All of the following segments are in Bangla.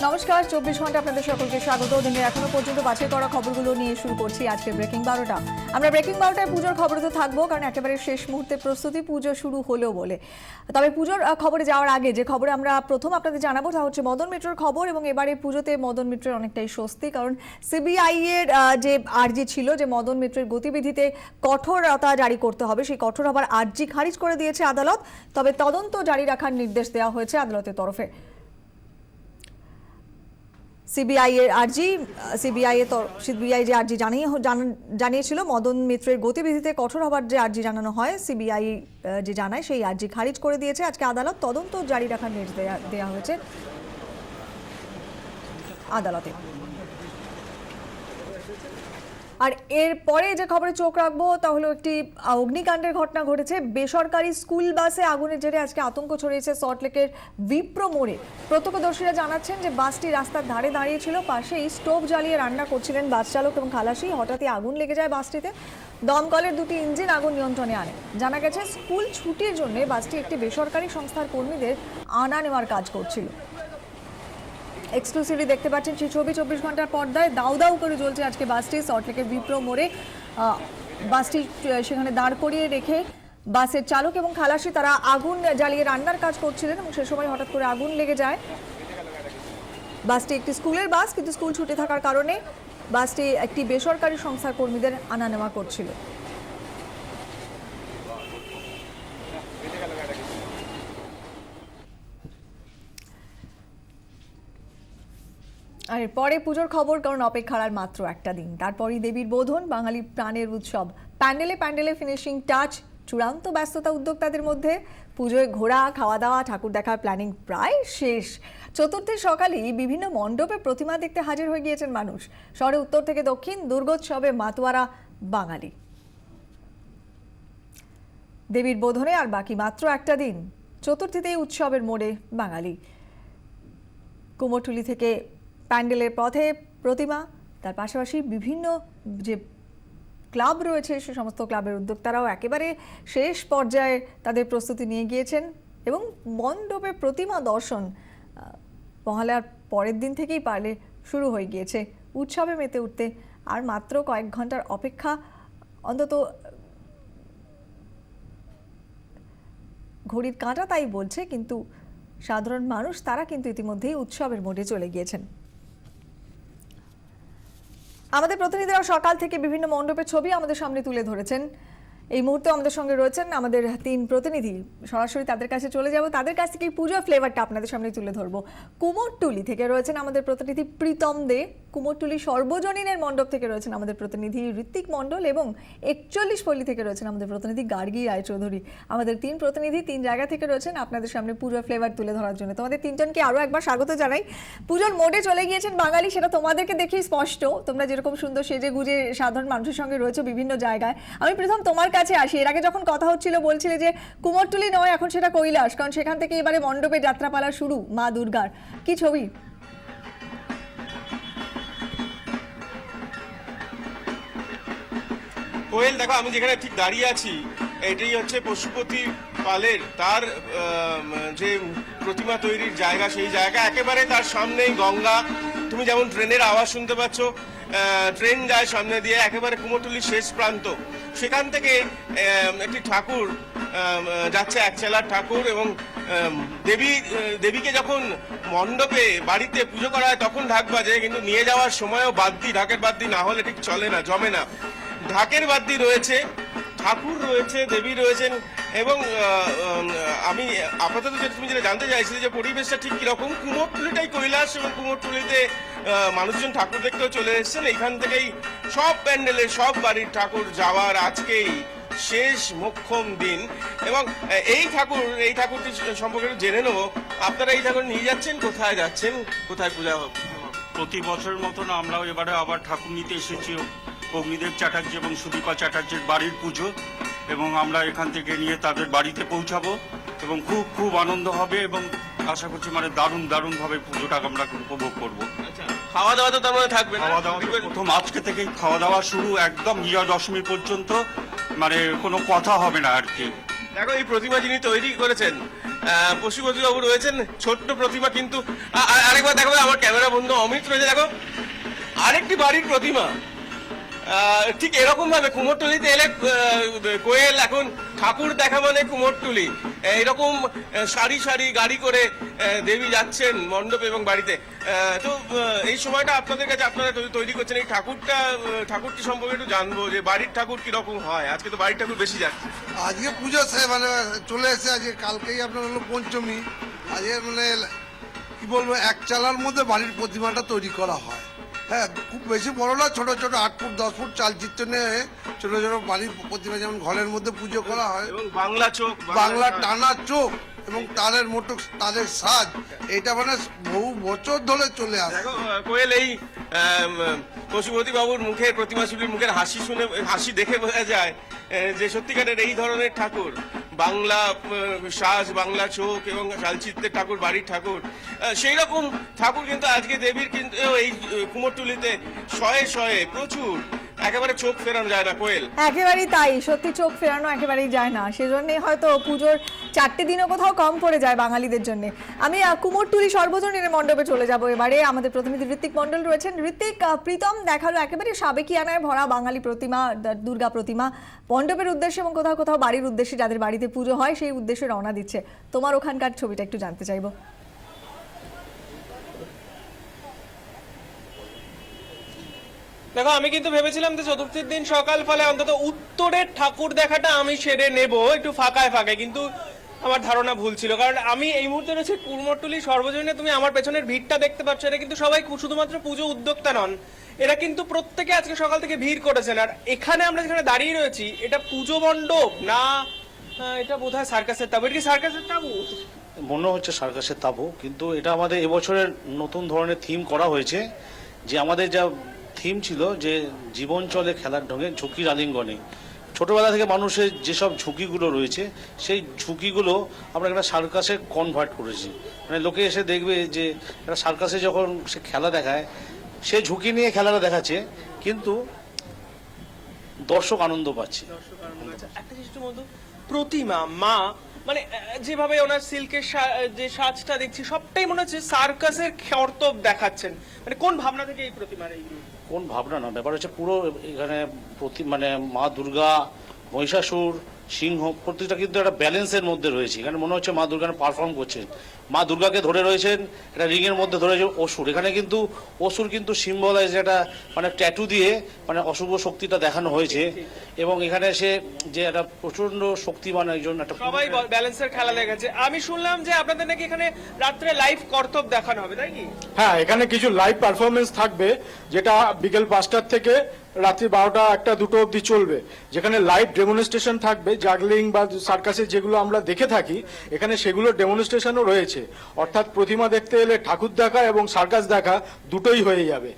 নমস্কার, 24 ঘন্টা আপনাদের সকলকে স্বাগত। দিনের এখনো পর্যন্ত বাছাই করা খবরগুলো নিয়ে শুরু করছি আজকে ব্রেকিং 12টা। আমরা ব্রেকিং 12টায় পুজোর খবরে তো থাকবো, কারণ একেবারে শেষ মুহূর্তে প্রস্তুতি, পুজো শুরু হলো বলে। তবে পুজোর খবরে যাওয়ার আগে যে খবরে আমরা প্রথম আপনাদের জানাবো তা হচ্ছে মদন মিত্রর খবর। এবং এবারে পুজোতে মদন মিত্রের অনেকটাই স্বস্তি, কারণ সিবিআই এর যে আর্জি ছিল যে মদন মিত্রের গতিবিধিতে কঠোরতা জারি করতে হবে, সেই কঠোর হবার আর্জি খারিজ করে দিয়েছে আদালত। তবে তদন্ত জারি রাখার নির্দেশ দেওয়া হয়েছে আদালতের তরফে। সিবিআই এর আর্জি, সিবিআই যে আর্জি জানিয়েছিল মদন মিত্রের গতিবিধিতে কঠোর হবার যে আর্জি জানানো হয়, সিবিআই যে জানায় সেই আর্জি খারিজ করে দিয়েছে আজকে আদালত। তদন্ত জারি রাখার নির্দেশ দেওয়া হয়েছে আদালতে। আর এরপরে যে খবরে চোখ রাখবো তা হলো একটি অগ্নিকাণ্ডের ঘটনা ঘটেছে। বেসরকারি স্কুল বাসে আগুনের জেরে আজকে আতঙ্ক ছড়িয়েছে সল্টলেকের বিপ্রো মোড়ে। প্রত্যক্ষদর্শীরা জানাচ্ছেন যে বাসটি রাস্তার ধারে দাঁড়িয়েছিল, পাশেই স্টোভ জ্বালিয়ে রান্না করছিলেন বাস চালক এবং খালাসি। হঠাৎই আগুন লেগে যায় বাসটিতে। দমকলের দুটি ইঞ্জিন আগুন নিয়ন্ত্রণে আনে। জানা গেছে স্কুল ছুটির জন্য বাসটি একটি বেসরকারি সংস্থার কর্মীদের আনা নেওয়ার কাজ করছিল। এক্সক্লুসিভলি দেখতে পাচ্ছেন সেই ছবি 24 ঘন্টার পর্দায়। দাউ দাউ করে জ্বলছে আজকে বাসটি সল্টলেকের বিপ্রো মোড়ে। বাসটি সেখানে দাঁড় করিয়ে রেখে বাসের চালক এবং খালাসি তারা আগুন জ্বালিয়ে রান্নার কাজ করছিলেন এবং সে সময় হঠাৎ করে আগুন লেগে যায়। বাসটি একটি স্কুলের বাস, কিন্তু স্কুল ছুটি থাকার কারণে বাসটি একটি বেসরকারি সংস্থার কর্মীদের আনা নেওয়া করছিল। আর এরপরে পুজোর খবর, কারণ অপেক্ষার আর মাত্র একটা দিন, তারপরই দেবীর বোধন, বাঙালি প্রাণের উৎসব। প্যান্ডেলে প্যান্ডেলে ফিনিশিং টাচ, চূড়ান্ত ব্যস্ততা উদ্যোক্তাদের মধ্যে। পুজোয় ঘোরা, খাওয়া দাওয়া, ঠাকুর দেখার প্ল্যানিং প্রায় শেষ। চতুর্থীর সকালেই বিভিন্ন মণ্ডপে প্রতিমা দেখতে হাজির হয়ে গিয়েছেন মানুষ। শহরে উত্তর থেকে দক্ষিণ দুর্গোৎসবে মাতোয়ারা বাঙালি। দেবীর বোধনে আর বাকি মাত্র একটা দিন, চতুর্থীতেই উৎসবের মোড়ে বাঙালি। কুমোরটুলি থেকে প্যান্ডেলের পথে প্রতিমা, তার পাশাপাশি বিভিন্ন যে ক্লাব রয়েছে সে সমস্ত ক্লাবের উদ্যোক্তারাও একেবারে শেষ পর্যায়ে তাদের প্রস্তুতি নিয়ে গিয়েছেন। এবং মণ্ডপে প্রতিমা দর্শন মহালয়ার পরের দিন থেকেই পারলে শুরু হয়ে গিয়েছে। উৎসবে মেতে উঠতে আর মাত্র কয়েক ঘন্টার অপেক্ষা। অন্তত ঘড়ির কাঁটা তাই বলছে, কিন্তু সাধারণ মানুষ তারা কিন্তু ইতিমধ্যেই উৎসবের মোডে চলে গিয়েছেন। আমাদের প্রতিনিধিরা সকাল থেকে বিভিন্ন মণ্ডপের ছবি আমাদের সামনে তুলে ধরেছেন। এই মুহূর্তে আমাদের সঙ্গে রয়েছেন আমাদের তিন প্রতিনিধি। সরাসরি তাদের কাছে চলে যাব, তাদের কাছ থেকে পুজোর ফ্লেভারটা আপনাদের সামনে তুলে ধরবো। কুমোরটুলি থেকে রয়েছেন আমাদের প্রতিনিধি প্রীতম দে, কুমোরটুলি সর্বজনীনের মণ্ডপ থেকে রয়েছেন আমাদের প্রতিনিধি ঋত্বিক মণ্ডল, এবং 41 পল্লী থেকে রয়েছেন আমাদের প্রতিনিধি গার্গী রায়চৌধুরী। আমাদের তিন প্রতিনিধি তিন জায়গা থেকে রয়েছেন আপনাদের সামনে পুজোর ফ্লেভার তুলে ধরার জন্য। তোমাদের তিনজনকে আরও একবার স্বাগত জানাই। পুজোর মোডে চলে গিয়েছেন বাঙালি, সেটা তোমাদেরকে দেখেই স্পষ্ট। তোমরা যেরকম সুন্দর সেজে গুজে সাধারণ মানুষের সঙ্গে রয়েছে বিভিন্ন জায়গায়। আমি প্রথম তোমার কাছে আসি। এর আগে যখন কথা হচ্ছিল বলছিলে যে কুমোরটুলি নয়, এখন সেটা কৈলাস, কারণ সেখান থেকে এবারে মণ্ডপে যাত্রাপালা শুরু মা দুর্গার। কি ছবি? কোয়েল, দেখো আমি যেখানে ঠিক দাঁড়িয়ে আছি এটাই হচ্ছে পশুপতি পালের তার যে প্রতিমা তৈরির জায়গা, সেই জায়গা একেবারে তার সামনেই গঙ্গা। তুমি যেমন ট্রেনের আওয়াজ শুনতে পাচ্ছ, ট্রেন যায় সামনে দিয়ে, একেবারে কুমোরটুলির শেষ প্রান্ত। সেখান থেকে একটি ঠাকুর যাচ্ছে, একচেলার ঠাকুর, এবং দেবীকে যখন মণ্ডপে বাড়িতে পুজো করা হয় তখন ঢাক বাজে, কিন্তু নিয়ে যাওয়ার সময়ও বাদ্যি, ঢাকের বাদ্যি না হলে ঠিক চলে না, জমে না। ঢাকের বাদ্যি রয়েছে, ঠাকুর রয়েছে, দেবী রয়েছেন। এবং আমি আপাতত তুমি যেটা জানতে চাইছিলে যে পরিবেশটা ঠিক কিরকম, কুমোরটুলিটাই কৈলাস, এবং কুমোরটুলিতে মানুষজন ঠাকুর দেখতেও চলে এসেছেন। এইখান থেকেই সব প্যান্ডেলে সব বাড়ির ঠাকুর যাওয়ার আজকেই শেষ মোক্ষম দিন। এবং এই ঠাকুরটি সম্পর্কে জেনে নেবো। আপনারা এই ঠাকুর নিয়ে যাচ্ছেন, কোথায় যাচ্ছেন, কোথায় পূজা হবে? প্রতি বছরের মতন আমরাও এবারে আবার ঠাকুর নিতে এসেছি অগ্নিদেব চ্যাটার্জি এবং সুদীপা চ্যাটার্জির বাড়ির পুজো, এবং আমরা এখান থেকে নিয়ে তাদের বাড়িতে পৌঁছাবো এবং খুব খুব আনন্দ হবে, এবং আশা করছি মানে দারুণ ভাবে পুজোটা আমরা উপভোগ করবো। খাওয়া দাওয়া তো তার মধ্যে থাকবে? খাওয়া দাওয়া প্রথম আজকে থেকেই খাওয়া দাওয়া শুরু, একদম বিজয়া দশমী পর্যন্ত, মানে কোনো কথা হবে না আর কি। দেখো এই প্রতিমা যিনি তৈরি করেছেন পশুপতিবাবু রয়েছেন, ছোট্ট প্রতিমা কিন্তু আরেকবার দেখো, আমার ক্যামেরা বন্ধু অমিত রয়েছে, দেখো আরেকটি বাড়ির প্রতিমা। ঠিক এরকম ভাবে কুমোরটুলিতে এলে কোয়েল এখন ঠাকুর দেখা মানে কুমোরটুলি, এরকম সারি সারি গাড়ি করে দেবী যাচ্ছেন মণ্ডপ এবং বাড়িতে। তো এই সময়টা আপনাদের কাছে আপনারা তৈরি করছেন এই ঠাকুরটি সম্পর্কে একটু জানবো, যে বাড়ির ঠাকুর কিরকম হয়। আজকে তো বাড়ির ঠাকুর বেশি যাচ্ছে, আজকে পুজো মানে চলে এসে, আজকে কালকেই আপনার হলো পঞ্চমী। আজকে মানে কি বলবো, এক চালার মধ্যে বাড়ির প্রতিমাটা তৈরি করা হয়। হ্যাঁ, খুব বেশি বড় না, ছোট ছোট 8 ফুট 10 ফুট চালচিত্র নিয়ে ছোট ছোট বাড়ির প্রতিমা, যেমন ঘরের মধ্যে পুজো করা হয়। এবং বাংলা চোখ, বাংলা টানা চোখ এবং তারের মোটক, তারের সাজ, এটা মানে বহু বছর ধরে চলে আসে। দেখো কোয়েল, এই পশুপতি বাবুর মুখের, প্রতিমা শিল্পীর মুখের হাসি দেখে বোঝা যায় যে সত্যিকারের এই ধরনের ঠাকুর, বাংলা সাজ, বাংলা চোখ এবং চালচিত্রের ঠাকুর, বাড়ির ঠাকুর, সেই রকম ঠাকুর কিন্তু আজকে দেবীর কিন্তু এই কুমোরটুলিতে শয়ে শয়ে প্রচুর, একেবারে চোখ ফেরানো যায় না কোয়েল। একেবারেই তাই, সত্যি চোখ ফেরানো একেবারেই যায় না, সেজন্যই হয়তো পুজোর 4টে দিনও কোথাও কম পড়ে যায় বাঙালিদের জন্য। আমি কুমোরটুলি সর্বজনীন মণ্ডপে চলে যাব এবারে। আমাদের প্রতিনিধি ঋত্বিক মণ্ডল রয়েছেন। ঋত্বিক, প্রীতম দেখালো একেবারে সাবেকিয়ানায় ভরা বাঙালি প্রতিমা, দুর্গা প্রতিমা মণ্ডপের উদ্দেশ্যে এবং কোথাও কোথাও বাড়ির উদ্দেশ্যে, যাদের বাড়িতে পুজো হয় সেই উদ্দেশ্যে রওনা দিচ্ছে। তোমার ওখানকার ছবিটা একটু জানতে চাইবো। দেখো, আমি কিন্তু ভেবেছিলাম যে চতুর্থীর দিন সকাল ফলে অন্তত উত্তরের ঠাকুর দেখাটা আমি সেরে নেব একটু ফাঁকায় ফাঁকায়, কিন্তু আমার ধারণা ভুল ছিল। কারণ আমি এই মুহূর্তে রয়েছে কুমোরটুলি সর্বজনীনে। তুমি আমার পেছনের ভিড়টা দেখতে পাচ্ছ, এটা কিন্তু সবাই শুধুমাত্র পুজো উদ্যোক্তা নন, এরা কিন্তু প্রত্যেকে আজকে সকাল থেকে ভিড় করেছেন। আর এখানে আমরা যেখানে দাঁড়িয়ে রয়েছি, এটা পুজো মণ্ডপ না, এটা বোধহয় সার্কাসের তাবু। এটা কি সার্কাসের তাবু? মনে হচ্ছে সার্কাসের তাবু, কিন্তু এটা আমাদের এবছরের নতুন ধরনের থিম করা হয়েছে। যে আমাদের যা থিম ছিল যে জীবন চলে খেলার ঢঙে, ঝুঁকির আলিঙ্গনে, ছোটবেলা থেকে মানুষের যেসব ঝুঁকিগুলো রয়েছে সেই ঝুঁকিগুলো আমরা একটা সার্কাসে কনভার্ট করেছি। মানে লোকে এসে দেখবে যে একটা সার্কাসে যখন সে খেলা দেখায়, সে ঝুঁকি নিয়ে খেলাটা দেখাচ্ছে, কিন্তু দর্শক আনন্দ পাচ্ছে। একটা জিনিস মতো প্রতিমা মা, মানে যেভাবে ওনার সিল্কের যে সাজটা দেখছি, সবটাই মনে হচ্ছে সার্কাসের কর্তব্য দেখাচ্ছেন। মানে কোন ভাবনা থেকে এই প্রতিমার এই রূপ? কোন ভাবনা না, ব্যাপার হচ্ছে পুরো এখানে মানে মা দুর্গা, মহিষাসুর, সিংহ, প্রত্যেকটা কিন্তু একটা ব্যালেন্সের মধ্যে রয়েছে। এখানে মনে হচ্ছে মা দুর্গা পারফর্ম করছেন। মা দুর্গাকে ধরে রয়েছেন একটা রিংয়ের মধ্যে, ধরে রয়েছে অসুর। এখানে কিন্তু অসুর কিন্তু সিম্বলাইজ একটা মানে ট্যাটু দিয়ে মানে অশুভ শক্তিটা দেখানো হয়েছে। এবং এখানে এসে যে একটা প্রচন্ড শক্তিমান একজন, একটা সবাই ব্যালেন্সের খেলা দেখাচ্ছে। আমি শুনলাম যে আপনাদের নাকি এখানে রাত্রে লাইভ কর্তব্য দেখানো হবে, তাই কি? হ্যাঁ, এখানে কিছু লাইভ পারফরমেন্স থাকবে, যেটা বিকেল 5টার থেকে রাত্রি 12টা 1টা 2টো অবধি চলবে, যেখানে লাইভ ডেমনস্ট্রেশন থাকবে। জাগলিং বা সার্কাসে যেগুলো আমরা দেখে থাকি, এখানে সেগুলো ডেমনস্ট্রেশনও রয়েছে। অর্থাৎ প্রতিমা দেখতে এলে ঠাকুর দেখা এবং সার্কাস দেখা দুটোই হয়ে যাবে।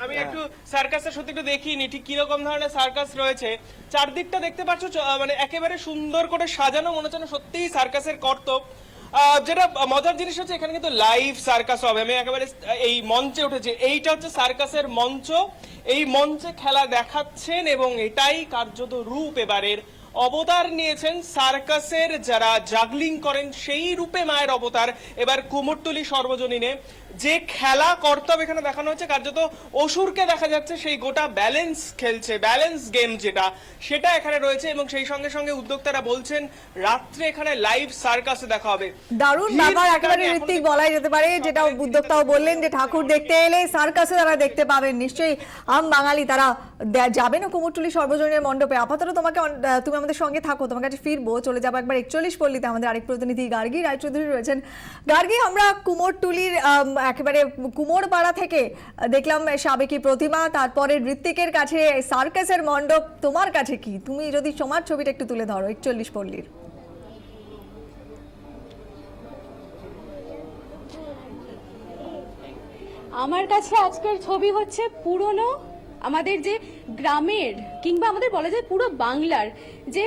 আমি একটু সার্কাসটা সত্যি একটু দেখিনি, ঠিক কিরকম ধরনের সার্কাস রয়েছে। চারদিকটা দেখতে পাচ্ছ, মানে একেবারে সুন্দর করে সাজানো, মনে হচ্ছে সত্যিই সার্কাসের কর্তব্য। যেটা মজার জিনিস হচ্ছে, এখানে কিন্তু লাইভ সার্কাস হবে। আমি একেবারে এই মঞ্চে উঠেছি, এইটা হচ্ছে সার্কাসের মঞ্চ। এই মঞ্চে খেলা দেখাচ্ছেন এবং এটাই কার্যত রূপ এবারের। অবতার নিয়েছেন সার্কাসের যারা জাগলিং করেন, সেই রূপে মায়ের অবতার এবার কুমোরটুলি সর্বজনীনে। যে খেলা কর্তব্য এখানে দেখানো হচ্ছে, কার্যত অসুরকে দেখা যাচ্ছে সেই গোটা ব্যালেন্স খেলছে, ব্যালেন্স গেম যেটা, সেটা এখানে রয়েছে। এবং সেই সঙ্গে সঙ্গে উদ্যোক্তারা বলছেন রাত্রে এখানে লাইভ সার্কাসে দেখা হবে। দারুণ ব্যাপার একেবারে ঋত্বিক, বলাই যেতে পারে। যেটা উদ্যোক্তাও বললেন যে ঠাকুর দেখতে এলে সার্কাসে তারা দেখতে পাবেন। নিশ্চয়ই আম বাঙালি তারা যাবেন কুমোরটুলি সর্বজনীনের মণ্ডপে। আপাতত তুমি আমাদের সঙ্গে থাকো, তোমার কাছে ফিরবো। চলে যাবো একবার 41 পল্লীতে, আমাদের আরেক প্রতিনিধি গার্গী রায়চৌধুরী রয়েছেন। গার্গী, আমরা কুমোরটুলির একেবারে কুমোরপাড়া থেকে দেখলাম সাবেকি প্রতিমা, তারপরে ঋত্বিকের কাছে সার্কাসের মণ্ডপ। তোমার কাছে কি? তুমি যদি তোমার ছবিটা একটু তুলে ধরো 41 পল্লীর। আমার কাছে আজকের ছবি হচ্ছে পুরনো আমাদের যে গ্রামের, কিংবা আমাদের বলা যায় পুরো বাংলার যে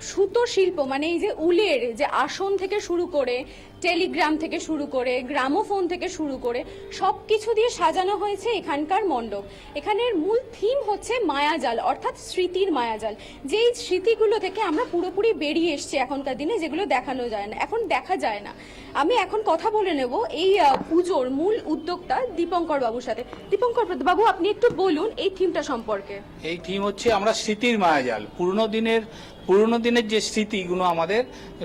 সুতো শিল্প মানে এই যে উলের যে আসন থেকে শুরু করে টেলিগ্রাম থেকে শুরু করে গ্রামোফোন থেকে শুরু করে সব কিছু দিয়ে সাজানো হয়েছে এখানকার মণ্ডপ। এখানের মূল থিম হচ্ছে মায়াজাল, অর্থাৎ স্মৃতির মায়াজাল, যেই স্মৃতিগুলো থেকে আমরা পুরোপুরি বেরিয়ে এসেছি এখনকার দিনে, যেগুলো দেখানো যায় না, এখন দেখা যায় না। আমি এখন কথা বলে নেব এই পুজোর মূল উদ্যোক্তা দীপঙ্কর বাবুর সাথে। দীপঙ্কর বাবু, আপনি একটু বলুন এই থিমটা সম্পর্কে। এই থিম হচ্ছে আমরা স্মৃতির মায়াজাল। পুরনো দিনের যে স্মৃতিগুলো আমাদের,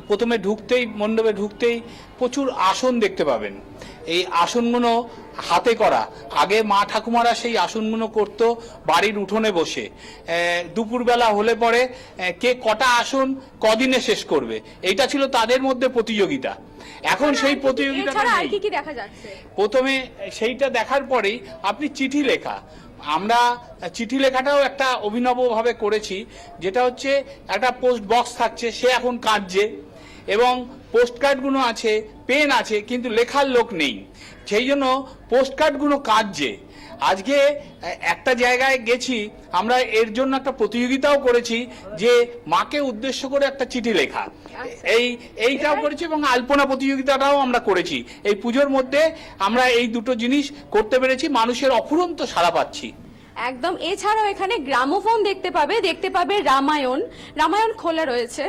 প্রথমে ঢুকতেই মণ্ডপে ঢুকতেই প্রচুর আসন দেখতে পাবেন। এই আসনগুলো হাতে করা, আগে মা ঠাকুমারা সেই আসনগুলো করতো বাড়ির উঠোনে বসে। দুপুরবেলা হলে পরে কে কটা আসন কদিনে শেষ করবে, এইটা ছিল তাদের মধ্যে প্রতিযোগিতা। এখন সেই প্রতিযোগিতাটা এছাড়া আর নেই। কি কি দেখা যাচ্ছে? প্রথমে সেইটা দেখার পরেই আপনি চিঠি লেখা, আমরা চিঠি লেখাটাও একটা অভিনবভাবে করেছি, যেটা হচ্ছে একটা পোস্ট বক্স থাকছে, সে এখন কাটছে, এবং পোস্ট কার্ডগুলো আছে, পেন আছে, কিন্তু লেখার লোক নেই, সেই জন্য পোস্ট কার্ডগুলো কাটছে। আজকে একটা জায়গায় গেছি আমরা, এর জন্য একটা প্রতিযোগিতাও করেছি যে মাকে উদ্দেশ্য করে একটা চিঠি লেখা, এইটাও করেছি, এবং আলপনা প্রতিযোগিতাটাও আমরা করেছি। এই পুজোর মধ্যে আমরা এই দুটো জিনিস করতে পেরেছি, মানুষের অফুরন্ত সাড়া পাচ্ছি। একদম। এছাড়াও এখানে গ্রামোফোন দেখতে পাবে রামায়ণ খোলা রয়েছে।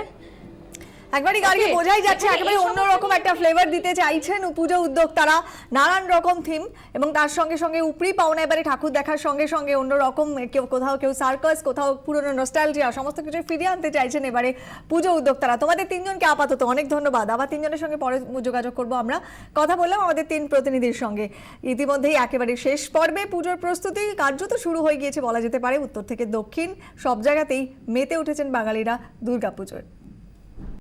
একবারই গাড়ি Okay, বোঝাই যাচ্ছে এখানে একেবারে এই অন্যরকম একটা ফ্লেভার দিতে চাইছেন পুজো উদ্যোক্তারা, নানান রকম থিম, এবং তার সঙ্গে সঙ্গে উপরি পাওনা এবারে ঠাকুর দেখার সঙ্গে সঙ্গে অন্যরকম, কেউ সার্কাস, কোথাও পুরনো নস্টালজিয়া, সমস্ত কিছু ফিরিয়ে আনতে চাইছেন এবারে পুজো উদ্যোক্তারা। তোমাদের তিনজনকে আপাতত অনেক ধন্যবাদ। আবার তিনজনের সঙ্গে পরে যোগাযোগ করব আমরা। কথা বললাম আমাদের তিন প্রতিনিধির সঙ্গে। ইতিমধ্যেই একেবারে শেষ পর্বে পুজোর প্রস্তুতি কার্যত শুরু হয়ে গিয়েছে বলা যেতে পারে। উত্তর থেকে দক্ষিণ সব জায়গাতেই মেতে উঠেছেন বাঙালিরা দুর্গাপুজোয়।